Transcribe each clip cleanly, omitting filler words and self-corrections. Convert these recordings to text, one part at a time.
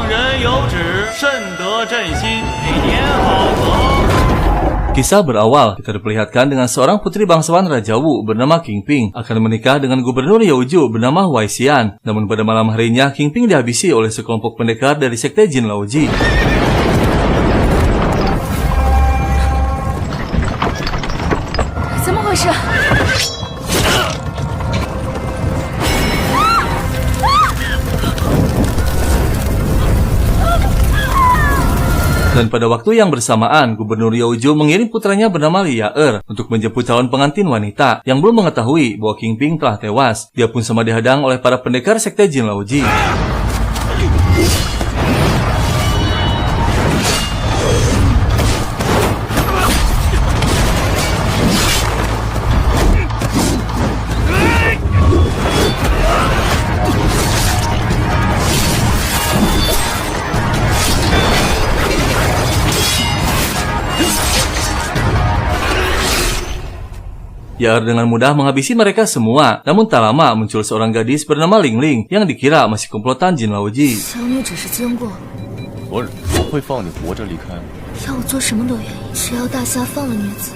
人有旨，慎得朕心，年好合。 Kisah berawal, kita diperlihatkan dengan seorang putri bangsawan Raja Wu bernama Qing Ping akan menikah dengan gubernur Youju bernama Wai Xian. Namun pada malam harinya, Qing Ping dihabisi oleh sekelompok pendekar dari sekte Jin Laoji. 怎么回事？ Dan pada waktu yang bersamaan, Gubernur Youju mengirim putranya bernama Li Yaer untuk menjemput calon pengantin wanita yang belum mengetahui bahwa Qing Ping telah tewas. Dia pun sama dihadang oleh para pendekar sekte Jin Laoji. Yaer dengan mudah menghabisi mereka semua. Namun tak lama muncul seorang gadis bernama Ling Ling yang dikira masih komplotan Jin Laoji. 小女只是经过，我会放你活着离开吗？要我做什么都愿意，只要大侠放了女子。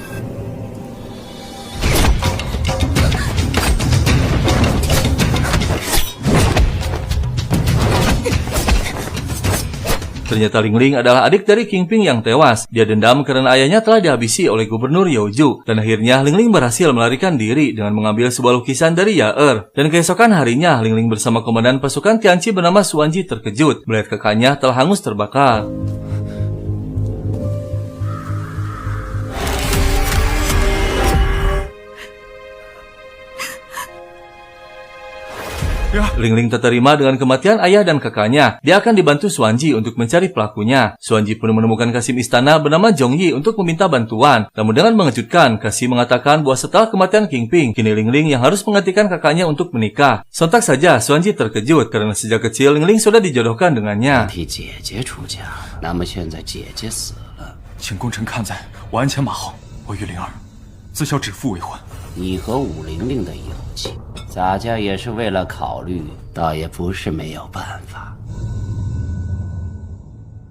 Ternyata Ling Ling adalah adik dari Qing Ping yang tewas. Dia dendam karena ayahnya telah dihabisi oleh Gubernur Youju. Dan akhirnya Ling Ling berhasil melarikan diri dengan mengambil sebuah lukisan dari Yaer. Dan keesokan harinya, Ling Ling bersama komandan pasukan Tianqi bernama Suanji terkejut melihat kakaknya telah hangus terbakar. Ling Ling tak terima dengan kematian ayah dan kakaknya. Dia akan dibantu Suanji untuk mencari pelakunya. Suanji pun menemukan Kasim istana bernama Zhongyi untuk meminta bantuan. Namun dengan mengejutkan, Kasim mengatakan bahwa setelah kematian Qing Ping, kini Ling Ling yang harus menggantikan kakaknya untuk menikah. Sontak saja Suanji terkejut karena sejak kecil Ling Ling sudah dijodohkan dengannya. 替姐姐出嫁，那么现在姐姐死了，请功臣看在我鞍前马后，我与灵儿自小指腹为婚。 你和武玲玲的友情，洒家也是为了考虑，倒也不是没有办法。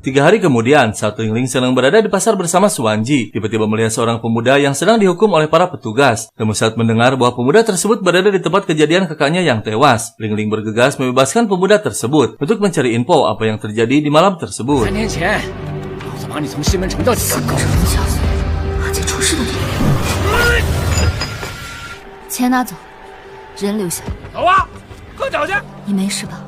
3 hari kemudian, saat Ling Ling sedang berada di pasar bersama Suanji, tiba-tiba melihat seorang pemuda yang sedang dihukum oleh para petugas. Namun saat mendengar bahwa pemuda tersebut berada di tempat kejadian kakaknya yang tewas, Ling Ling bergegas membebaskan pemuda tersebut untuk mencari info apa yang terjadi di malam tersebut. 3天前，老子把你从西门城调起来。狗日的小子，阿姐出事的地方。钱拿走，人留下。走啊，喝酒去。你没事吧？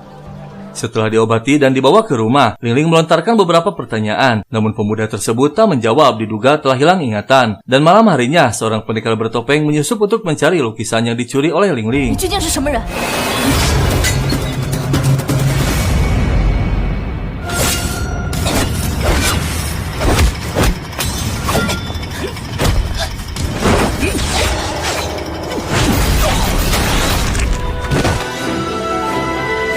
Setelah diobati dan dibawa ke rumah, Ling Ling melontarkan beberapa pertanyaan. Namun pemuda tersebut tak menjawab, diduga telah hilang ingatan. Dan malam harinya, seorang pendekar bertopeng menyusup untuk mencari lukisan yang dicuri oleh Ling Ling. 你究竟是什么人？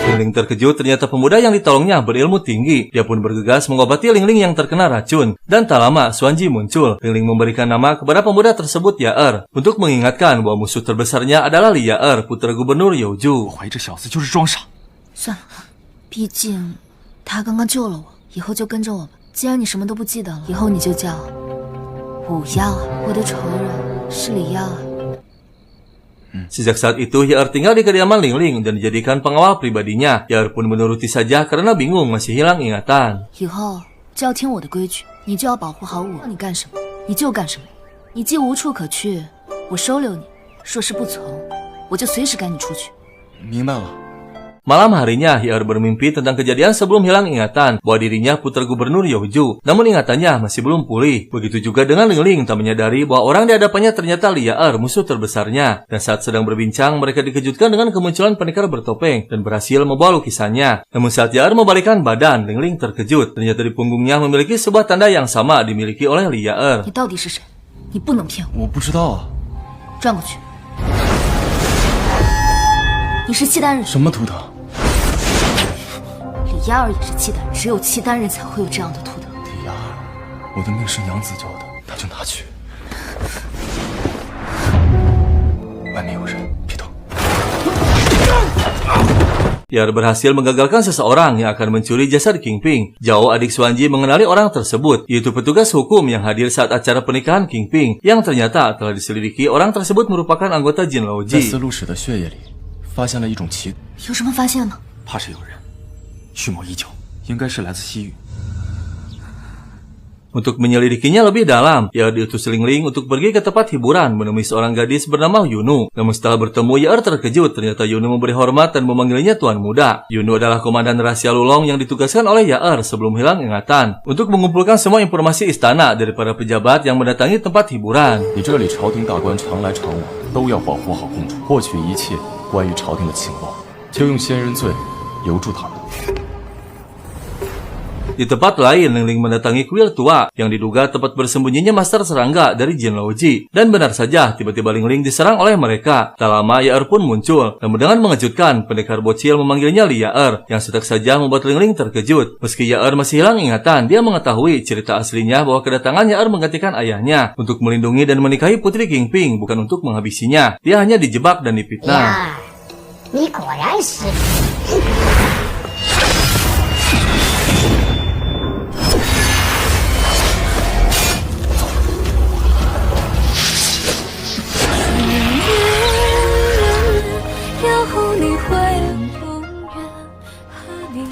Ling Ling terkejut, ternyata pemuda yang ditolongnya berilmu tinggi. Dia pun bergegas mengobati Ling Ling yang terkena racun. Dan tak lama, Suanji muncul. Ling Ling memberikan nama kepada pemuda tersebut Yaer, untuk mengingatkan bahwa musuh terbesarnya adalah Li Yaer, putra Gubernur Youju. 我怀疑这小子就是装傻。算了吧，毕竟他刚刚救了我，以后就跟着我吧。既然你什么都不记得了，以后你就叫武耀。我的仇人是李耀。 Sejak saat itu, Yaer tinggal di kediaman Ling Ling dan dijadikan pengawal pribadinya. Yaer pun menuruti saja karena bingung masih hilang ingatan. 以后就要听我的规矩，你就要保护好我。你干什么，你就干什么。你既无处可去，我收留你；若是不从，我就随时赶你出去。明白了。 Malam harinya, Yaer bermimpi tentang kejadian sebelum hilang ingatan bahwa dirinya putra Gubernur Youju. Namun ingatannya masih belum pulih. Begitu juga dengan Ling Ling tak menyadari bahwa orang di hadapannya ternyata Li Yaer, musuh terbesarnya. Dan saat sedang berbincang, mereka dikejutkan dengan kemunculan pendekar bertopeng dan berhasil membawa lukisannya. Namun saat Yaer membalikkan badan, Ling Ling terkejut. Ternyata di punggungnya memiliki sebuah tanda yang sama dimiliki oleh Li Yaer. 你到底是谁？你不能骗我。我不知道啊。转过去。你是契丹人。什么图腾？ 李亚儿也是契丹人，只有契丹人才会有这样的图腾。李亚儿，我的命是娘子教的，那就拿去。外面有人，别动。Yaer berhasil menggagalkan seseorang yang akan mencuri jasad King Ping. Zhao, adik Xuanji, mengenali orang tersebut, yaitu petugas hukum yang hadir saat acara pernikahan King Ping, yang ternyata telah diselidiki orang tersebut merupakan anggota Jin 在 Laoji. 丝路史的血液里发现了一种奇，有什么发现吗？怕是有人蓄谋已久，应该是来自西域。 Untuk menyelidikinya lebih dalam, Yaer diutus Ling Ling untuk pergi ke tempat hiburan menemui seorang gadis bernama Yunu. Namun setelah bertemu, Yaer terkejut ternyata Yunu memberi hormat dan memanggilnya Tuan Muda. Yunu adalah komandan rahasia Lulong yang ditugaskan oleh Yaer sebelum hilang ingatan untuk mengumpulkan semua informasi istana dari para pejabat yang mendatangi tempat hiburan. 你这里朝廷大官常来常往，都要保护好公主，获取一切关于朝廷的情报，就用仙人罪留住他们。 Di tempat lain, Ling Ling mendatangi kuil tua yang diduga tempat bersembunyinya master serangga dari Jin Laoji. Dan benar saja, tiba-tiba Ling Ling diserang oleh mereka. Tak lama, Yaer pun muncul. Namun dengan mengejutkan, pendekar bocil memanggilnya Li Yaer, yang setak saja membuat Ling Ling terkejut. Meski Yaer masih hilang ingatan, dia mengetahui cerita aslinya bahwa kedatangan Yaer menggantikan ayahnya untuk melindungi dan menikahi putri King Ping, bukan untuk menghabisinya. Dia hanya dijebak dan difitnah. 你果然是。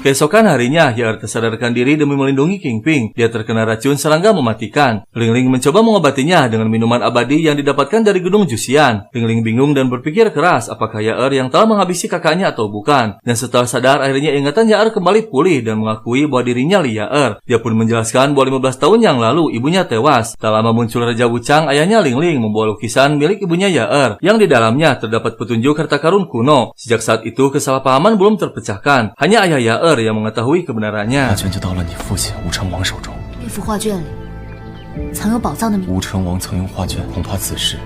Keesokan harinya, Yaer tersadarkan diri demi melindungi King Ping. Dia terkena racun serangga mematikan. Ling Ling mencoba mengobatinya dengan minuman abadi yang didapatkan dari Gunung Juxian. Ling Ling bingung dan berpikir keras apakah Yaer yang telah menghabisi kakaknya atau bukan. Dan setelah sadar, akhirnya ingatan Yaer kembali pulih dan mengakui bahwa dirinya Li Yaer. Dia pun menjelaskan bahwa 15 tahun yang lalu ibunya tewas. Tak lama muncul Raja Wuchang, ayahnya Ling Ling, membawa lukisan milik ibunya Yaer, yang di dalamnya terdapat petunjuk harta karun kuno. Sejak saat itu, kesalahpahaman belum terpecahkan. Hanya ayah Yaer yang mengetahui kebenarannya. 大权就到了你父亲吴成王手中。那幅画卷里藏有宝藏的秘密。吴成王曾用画卷，恐怕此事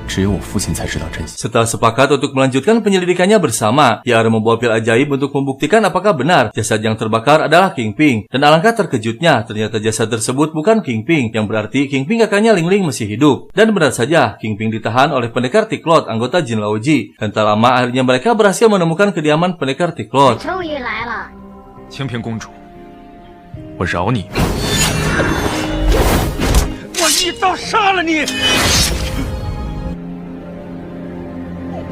只有我父亲才知道真相。 Setelah sepakat untuk melanjutkan penyelidikannya bersama, Yaer membawa pil ajaib untuk membuktikan apakah benar jasad yang terbakar adalah King Ping. Dan alangkah terkejutnya, ternyata jasad tersebut bukan King Ping, yang berarti King Ping kakaknya Ling Ling masih hidup. Dan benar saja, King Ping ditahan oleh pendekar Tiklot, anggota Jin Laoji. Dan tak lama akhirnya mereka berhasil menemukan kediaman pendekar Tiklot. 终于来了。 清平公主，我饶你。我一刀杀了你！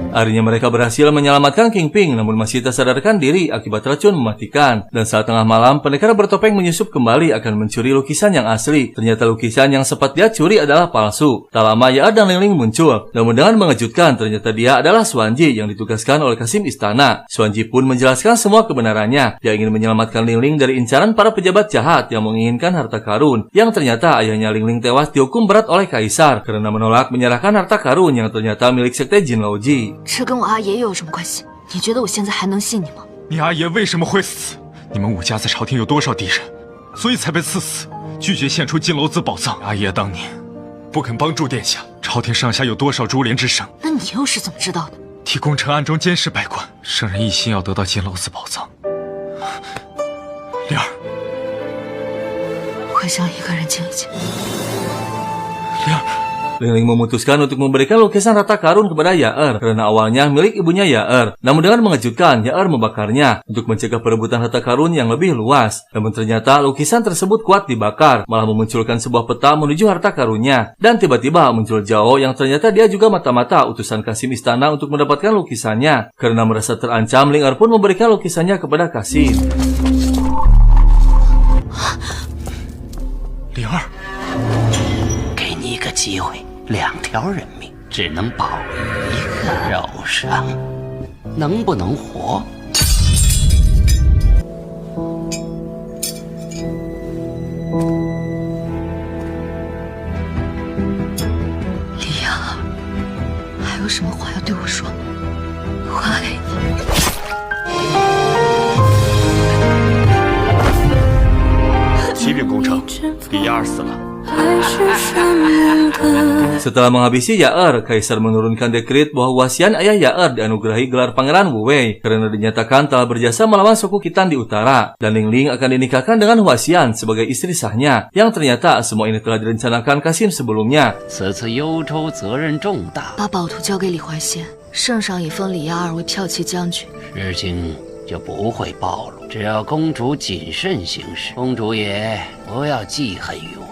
Akhirnya mereka berhasil menyelamatkan King Ping, namun masih tak sadarkan diri akibat racun mematikan. Dan saat tengah malam, pendekar bertopeng menyusup kembali akan mencuri lukisan yang asli. Ternyata lukisan yang sempat dia curi adalah palsu. Tak lama, Yaer dan Ling Ling muncul. Namun dengan mengejutkan, ternyata dia adalah Xuanji yang ditugaskan oleh Kasim Istana. Xuanji pun menjelaskan semua kebenarannya. Dia ingin menyelamatkan Ling Ling dari incaran para pejabat jahat yang menginginkan harta karun. Yang ternyata ayahnya Ling Ling tewas dihukum berat oleh Kaisar karena menolak menyerahkan harta karun yang ternyata milik sekte Jin Laoji. 这跟我阿爷又有什么关系？你觉得我现在还能信你吗？你阿爷为什么会死？你们武家在朝廷有多少敌人，所以才被赐死，拒绝献出金楼子宝藏。阿爷当年不肯帮助殿下，朝廷上下有多少株连之声？那你又是怎么知道的？替功臣暗中监视百官，圣人一心要得到金楼子宝藏。灵儿，我想一个人静一静。灵儿。 Ling Ling memutuskan untuk memberikan lukisan harta karun kepada Yaer karena awalnya milik ibunya Yaer. Namun dengan mengejutkan, Yaer membakarnya untuk mencegah perebutan harta karun yang lebih luas. Namun ternyata lukisan tersebut kuat dibakar, malah memunculkan sebuah peta menuju harta karunnya. Dan tiba-tiba muncul Zhao yang ternyata dia juga mata-mata utusan Kasim Istana untuk mendapatkan lukisannya. Karena merasa terancam, Ling Er pun memberikan lukisannya kepada Kasim. 灵儿，给你一个机会，2条人命，只能保一个肉伤，能不能活？李阳，还有什么话要对我说？我爱你。 启禀功臣，李亚儿死了。 Setelah menghabisi Yaer, Kaisar menurunkan dekret bahwa wasian ayah Yaer dianugerahi gelar Pangeran Wuwei karena dinyatakan telah berjasa melawan suku Khitan di utara. Dan Ling Ling akan dinikahkan dengan Huaxian sebagai istri sahnya. Yang ternyata semua ini telah direncanakan Kasim sebelumnya. 此次幽州责任重大，把宝图交给李怀仙，圣上已封李亚尔为骠骑将军。日经就不会暴露。只要公主谨慎行事，公主也不要记恨于我。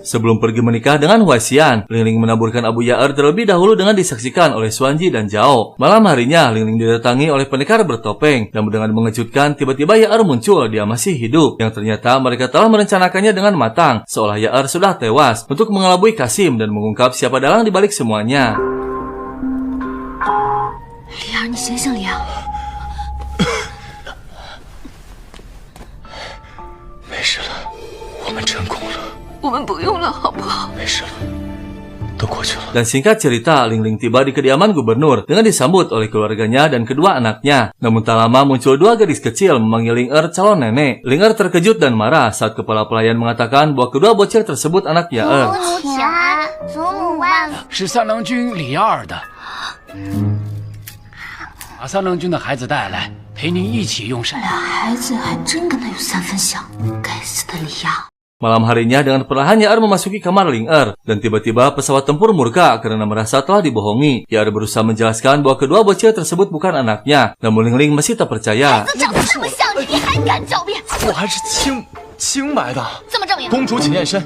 Sebelum pergi menikah dengan Huaixian, Lingling menaburkan Abu Ya'er terlebih dahulu dengan disaksikan oleh Xuanji dan Zhao. Malam harinya, Lingling didatangi oleh pendekar bertopeng, namun dengan mengejutkan, tiba-tiba Ya'er muncul, dia masih hidup. Yang ternyata mereka telah merencanakannya dengan matang, seolah Ya'er sudah tewas, untuk mengelabui Kasim dan mengungkap siapa dalang di balik semuanya. 李儿，你醒醒，李儿。没事了，我们成功了。 我们不用了，好不好？没事了，都过去了。 Dan singkat cerita, Lingling tiba di kediaman gubernur dengan disambut oleh keluarganya dan kedua anaknya. Namun tak lama muncul dua gadis kecil memanggil Ling-er calon nenek. Ling-er terkejut dan marah saat kepala pelayan mengatakan bahwa kedua bocil tersebut anak Ya'er. 祖母万岁！是三郎君李二的，把三郎君的孩子带来，陪你一起用膳。孩子还真跟他有3分像，该死的李亚！ Malam harinya dengan perlahan Ya'er memasuki kamar Ling-er dan tiba-tiba pesawat tempur murka karena merasa telah dibohongi. Ya'er berusaha menjelaskan bahwa kedua bocil tersebut bukan anaknya, namun Lingling masih tak percaya. 长得这么像你，你还敢狡辩？我还是清白的。怎么证明？公主请验身。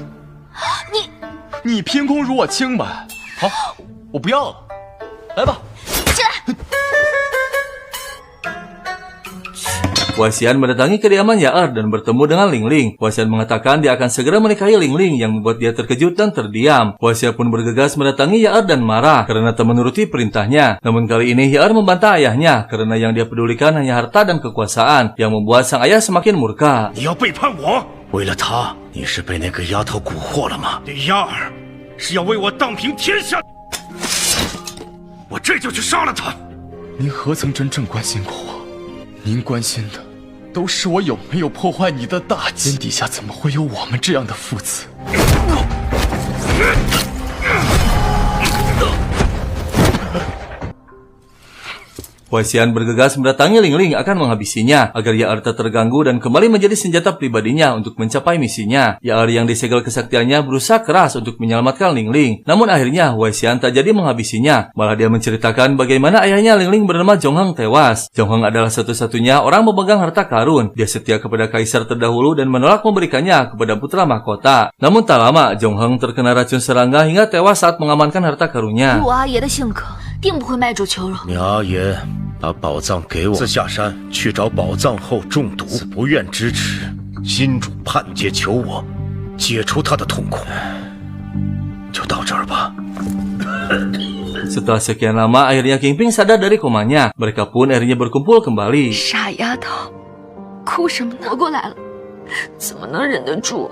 你偏空如我清白。好，我不要了。来吧。 Huaixian mendatangi kediaman Ya'er dan bertemu dengan Lingling. Huaixian mengatakan dia akan segera menikahi Lingling yang membuat dia terkejut dan terdiam. Huaixian pun bergegas mendatangi Ya'er dan marah karena tak menuruti perintahnya. Namun kali ini Ya'er membantah ayahnya karena yang dia pedulikan hanya harta dan kekuasaan yang membuat sang ayah semakin murka. 你要背叛我？为了他，你是被那个丫头蛊惑了吗？李亚儿是要为我荡平天下，我这就去杀了他。您何曾真正关心过我？您关心的都是我有没有破坏你的大计。天底下怎么会有我们这样的父子？ Huaixian bergegas mendatangi Lingling akan menghabisinya agar Ya'er tak terganggu dan kembali menjadi senjata pribadinya untuk mencapai misinya. Ya'er yang disegel kesaktiannya berusaha keras untuk menyelamatkan Lingling. Namun akhirnya Huaixian tak jadi menghabisinya. Malah dia menceritakan bagaimana ayahnya Lingling bernama Zhongheng tewas. Zhongheng adalah satu-satunya orang memegang harta karun. Dia setia kepada kaisar terdahulu dan menolak memberikannya kepada putra mahkota. Namun tak lama Zhongheng terkena racun serangga hingga tewas saat mengamankan harta karunnya. 我阿爷的性格定不会卖主求荣。你阿爷把宝藏给我，自下山去找宝藏后中毒，自不愿支持，心主判阶求我，解除他的痛苦。就到这儿吧。 Setelah sekian lama, akhirnya King Ping sadar dari komanya. Mereka pun akhirnya berkumpul kembali. 傻丫头，哭什么呢？活过来了，怎么能忍得住？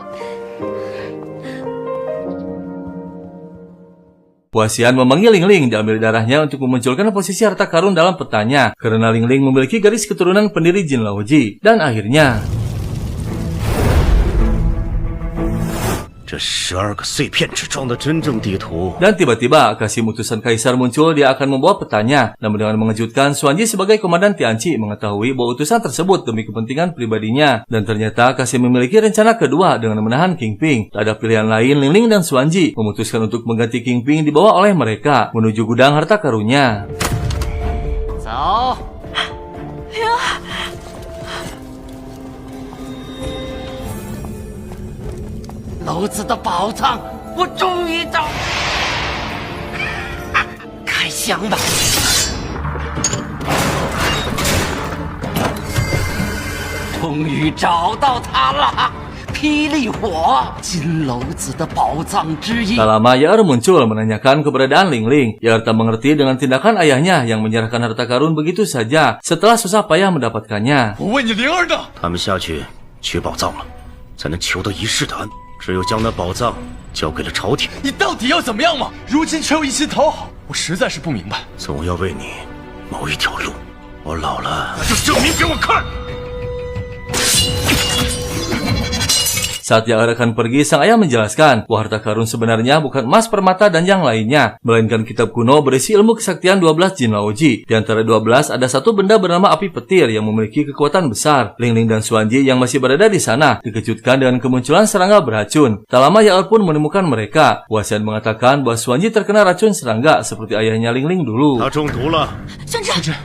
Huaixian memanggil Lingling diambil darahnya untuk memunculkan posisi harta karun dalam petanya karena Lingling memiliki garis keturunan pendiri Jin Laoji. Dan akhirnya 这12个碎片之中的真正地图。 Dan tiba-tiba Kasim utusan kaisar muncul, dia akan membawa petanya. Namun dengan mengejutkan, Xuanji sebagai komandan Tianqi mengetahui bahwa utusan tersebut demi kepentingan pribadinya. Dan ternyata Kasim memiliki rencana kedua dengan menahan King Ping. Tak ada pilihan lain, Lingling dan Xuanji memutuskan untuk mengganti King Ping dibawa oleh mereka menuju gudang harta karunnya. 走。 楼子的宝藏，我终于找，开箱吧！终于找到它了，霹雳火，金楼子的宝藏之一。 Tak lama Ya'er muncul menanyakan keberadaan Lingling. Ya'er tak mengerti dengan tindakan ayahnya yang menyerahkan harta karun begitu saja setelah susah payah mendapatkannya. 我问你灵儿呢？他们下去取宝藏了，才能求得一世的安。只有将那宝藏交给了朝廷。你到底要怎么样嘛？如今却又一心讨好，我实在是不明白。总要为你谋一条路。我老了，那就证明给我看。 Saat Ya'er akan pergi, sang ayah menjelaskan bahwa harta karun sebenarnya bukan emas, permata, dan yang lainnya, melainkan kitab kuno berisi ilmu kesaktian 12 Jin Laoji. Di antara 12 ada satu benda bernama api petir yang memiliki kekuatan besar. Lingling dan Xuanji yang masih berada di sana dikejutkan dengan kemunculan serangga beracun. Tak lama Ya'er pun menemukan mereka. Huaixian mengatakan bahwa Xuanji terkena racun serangga seperti ayahnya Lingling dulu. 他中毒了。宣战！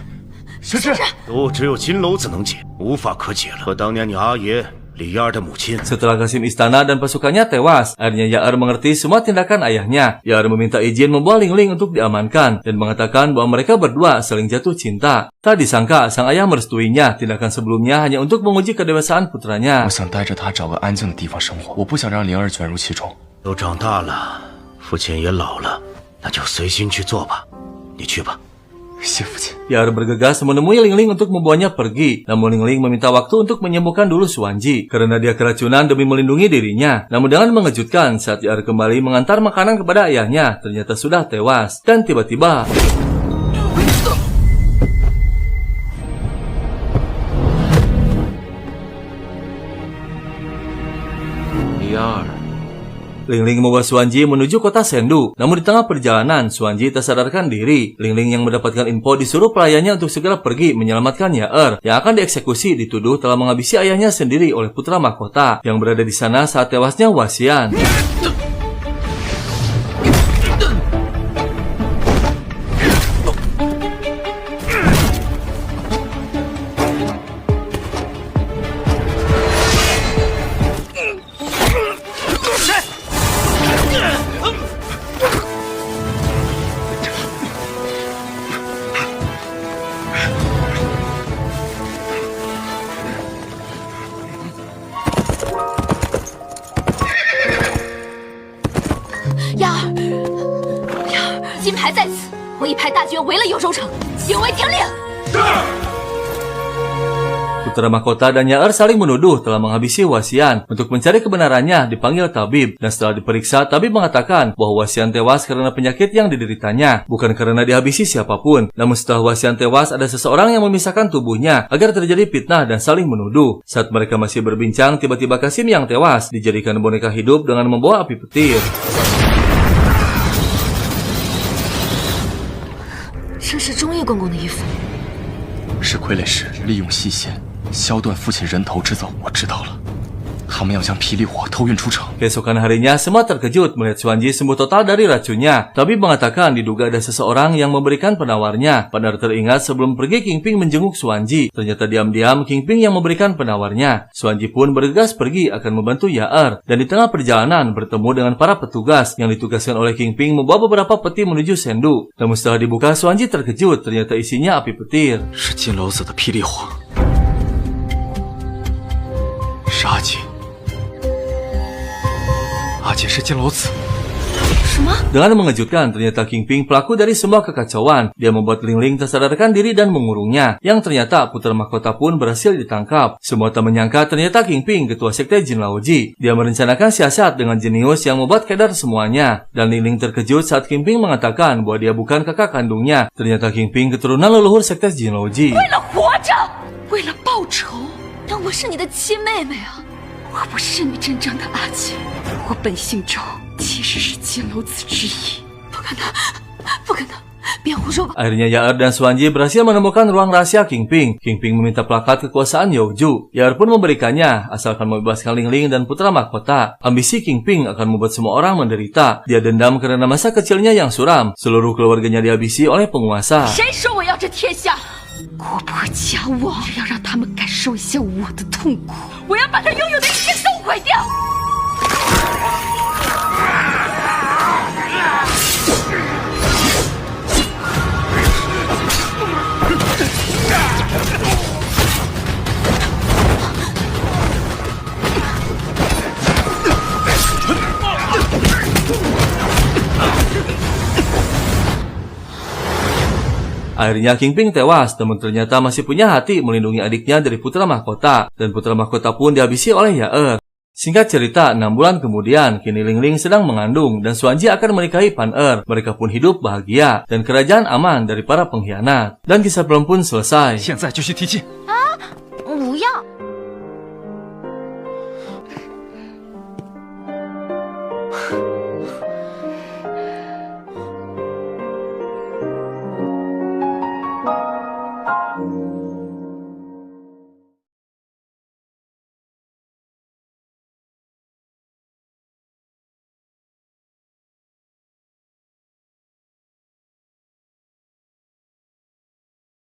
宣志，都只有金楼子能解，无法可解了。和当年你阿爷李亚儿的母亲。 Setelah Qasim istana dan pasukannya tewas, akhirnya Ya'er mengerti semua tindakan ayahnya. Ya'er meminta izin membawa Ling Ling untuk diamankan dan mengatakan bahwa mereka berdua saling jatuh cinta. Tak disangka sang ayah merestuinya tindakan sebelumnya hanya untuk menguji kedewasaan putranya. 我想带着他找个安静的地方生活，我不想让灵儿卷入其中。都长大了，父亲也老了，那就随心去做吧。你去吧。 谢父亲。 Ya'er bergegas menemui Ling Ling untuk membawanya pergi. Namun Ling Ling meminta waktu untuk menyembuhkan dulu Xuanji karena dia keracunan demi melindungi dirinya. Namun dengan mengejutkan saat Ya'er kembali mengantar makanan kepada ayahnya, ternyata sudah tewas. Dan tiba-tiba Ya'er. Ling Ling membawa Xuanji menuju kota Sendu. Namun di tengah perjalanan, Xuanji tak sadarkan diri. Ling Ling yang mendapatkan info disuruh pelayannya untuk segera pergi menyelamatkan Ya'er yang akan dieksekusi dituduh telah menghabisi ayahnya sendiri oleh putra mahkota yang berada di sana saat tewasnya Wasian. Ya'er，金牌在此，我已派大军围了幽州城，警卫听令。 Putra mahkota dan Ya'er saling menuduh telah menghabisi Wasian. Untuk mencari kebenarannya dipanggil tabib dan setelah diperiksa tabib mengatakan bahwa Wasian tewas karena penyakit yang dideritanya, bukan karena dihabisi siapapun. Namun setelah Wasian tewas ada seseorang yang memisahkan tubuhnya agar terjadi fitnah dan saling menuduh. Saat mereka masih berbincang, tiba-tiba Qasim yang tewas dijadikan boneka hidup dengan membawa api petir. 这是忠义公公的衣服。 是傀儡师利用细线削断父亲人头制造，我知道了。他们要将霹雳火偷运出城。 Keesokan harinya, semua terkejut melihat Xuanji sembuh total dari racunnya. Tabib mengatakan diduga ada seseorang yang memberikan penawarnya. Padahal teringat sebelum pergi Qingping menjenguk Xuanji. Ternyata diam-diam Qingping yang memberikan penawarnya. Xuanji pun bergegas pergi akan membantu Ya'er. Dan di tengah perjalanan bertemu dengan para petugas yang ditugaskan oleh Qingping membawa beberapa peti menuju Sendu. Namun setelah dibuka, Xuanji terkejut ternyata isinya api petir. 是金楼子的霹雳火，是阿杰。阿杰是金楼子。 Dengan mengejutkan, ternyata Qingping pelaku dari semua kekacauan. Dia membuat Ling Ling tak sadarkan diri dan mengurungnya. Yang ternyata putra mahkota pun berhasil ditangkap. Semua tak menyangka ternyata Qingping ketua sekte Jin Laoji. Dia merencanakan siasat dengan jenius yang membuat kedar semuanya. Dan Ling Ling terkejut saat Qingping mengatakan bahwa dia bukan kakak kandungnya. Ternyata Qingping keturunan leluhur sekte Jin Laoji. 为了活着，为了报仇，但我是你的亲妹妹啊，我不是你真正的阿姐，我本姓周。 其实是金楼子之一，不可能，不可能！别胡说八道。 Akhirnya Ya'er dan Xuanji berhasil menemukan ruang rahasia Qingping. Qingping meminta plakat kekuasaan Youju. Ya'er pun memberikannya asalkan membebaskan Ling Ling dan putra mahkota. Ambisi Qingping akan membuat semua orang menderita. Dia dendam karena masa kecilnya yang suram. Seluruh keluarganya dihabisi oleh penguasa. 谁说我要这天下？国破家亡，我要让他们感受一下我的痛苦，我要把他拥有的一切都毁掉。 Akhirnya Qingping tewas, namun ternyata masih punya hati melindungi adiknya dari putra mahkota. Dan putra mahkota pun dihabisi oleh Ya'er. Singkat cerita, 6 bulan kemudian, kini Ling Ling sedang mengandung dan Xuanji akan menikahi Pan-er. Mereka pun hidup bahagia dan kerajaan aman dari para pengkhianat. Dan kisah film pun selesai. 现在就去提亲。不要。